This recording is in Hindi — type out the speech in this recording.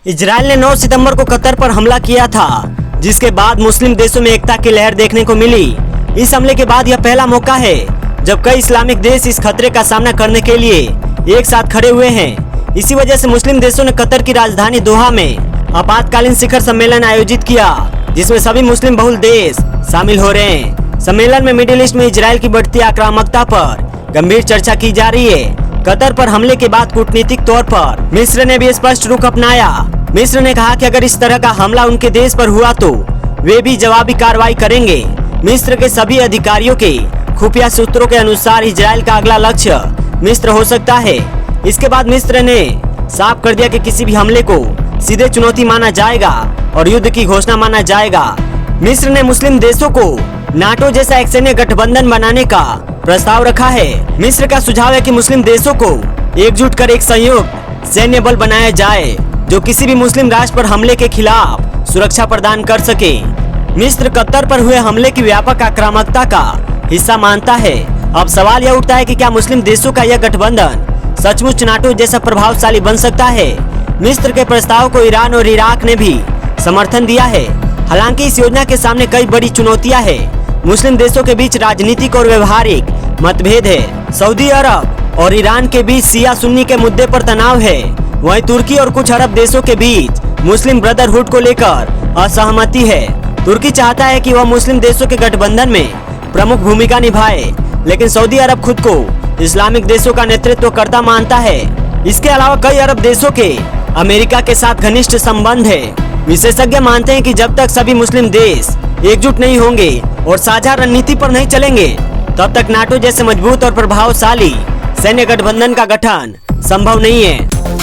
इजराइल ने 9 सितंबर को कतर पर हमला किया था, जिसके बाद मुस्लिम देशों में एकता की लहर देखने को मिली। इस हमले के बाद यह पहला मौका है जब कई इस्लामिक देश इस खतरे का सामना करने के लिए एक साथ खड़े हुए हैं। इसी वजह से मुस्लिम देशों ने कतर की राजधानी दोहा में आपातकालीन शिखर सम्मेलन आयोजित किया, जिसमें सभी मुस्लिम बहुल देश शामिल हो रहे हैं। सम्मेलन में मिडिल ईस्ट में इजराइल की बढ़ती आक्रामकता पर गंभीर चर्चा की जा रही है। कतर पर हमले के बाद कूटनीतिक तौर पर मिस्र ने भी स्पष्ट रुख अपनाया। मिस्र ने कहा कि अगर इस तरह का हमला उनके देश पर हुआ तो वे भी जवाबी कार्रवाई करेंगे। मिस्र के सभी अधिकारियों के खुफिया सूत्रों के अनुसार इजराइल का अगला लक्ष्य मिस्र हो सकता है। इसके बाद मिस्र ने साफ कर दिया कि किसी भी हमले को सीधे चुनौती माना जाएगा और युद्ध की घोषणा माना जाएगा। मिस्र ने मुस्लिम देशों को नाटो जैसा एक सैन्य गठबंधन बनाने का प्रस्ताव रखा है। मिस्र का सुझाव है कि मुस्लिम देशों को एकजुट कर एक संयुक्त सैन्य बल बनाया जाए जो किसी भी मुस्लिम राष्ट्र पर हमले के खिलाफ सुरक्षा प्रदान कर सके। मिस्र कतर पर हुए हमले की व्यापक आक्रामकता का हिस्सा मानता है। अब सवाल यह उठता है कि क्या मुस्लिम देशों का यह गठबंधन सचमुच नाटो जैसा प्रभावशाली बन सकता है। मिस्र के प्रस्ताव को ईरान और इराक ने भी समर्थन दिया है। हालांकि इस योजना के सामने कई बड़ी चुनौतियां हैं। मुस्लिम देशों के बीच राजनीतिक और व्यवहारिक मतभेद है। सऊदी अरब और ईरान के बीच शिया सुन्नी के मुद्दे पर तनाव है। वहीं तुर्की और कुछ अरब देशों के बीच मुस्लिम ब्रदरहुड को लेकर असहमति है। तुर्की चाहता है कि वह मुस्लिम देशों के गठबंधन में प्रमुख भूमिका निभाए, लेकिन सऊदी अरब खुद को इस्लामिक देशों का नेतृत्व करता मानता है। इसके अलावा कई अरब देशों के अमेरिका के साथ घनिष्ठ संबंध है। विशेषज्ञ मानते हैं कि जब तक सभी मुस्लिम देश एकजुट नहीं होंगे और साझा रणनीति पर नहीं चलेंगे, तब तक नाटो जैसे मजबूत और प्रभावशाली सैन्य गठबंधन का गठन संभव नहीं है।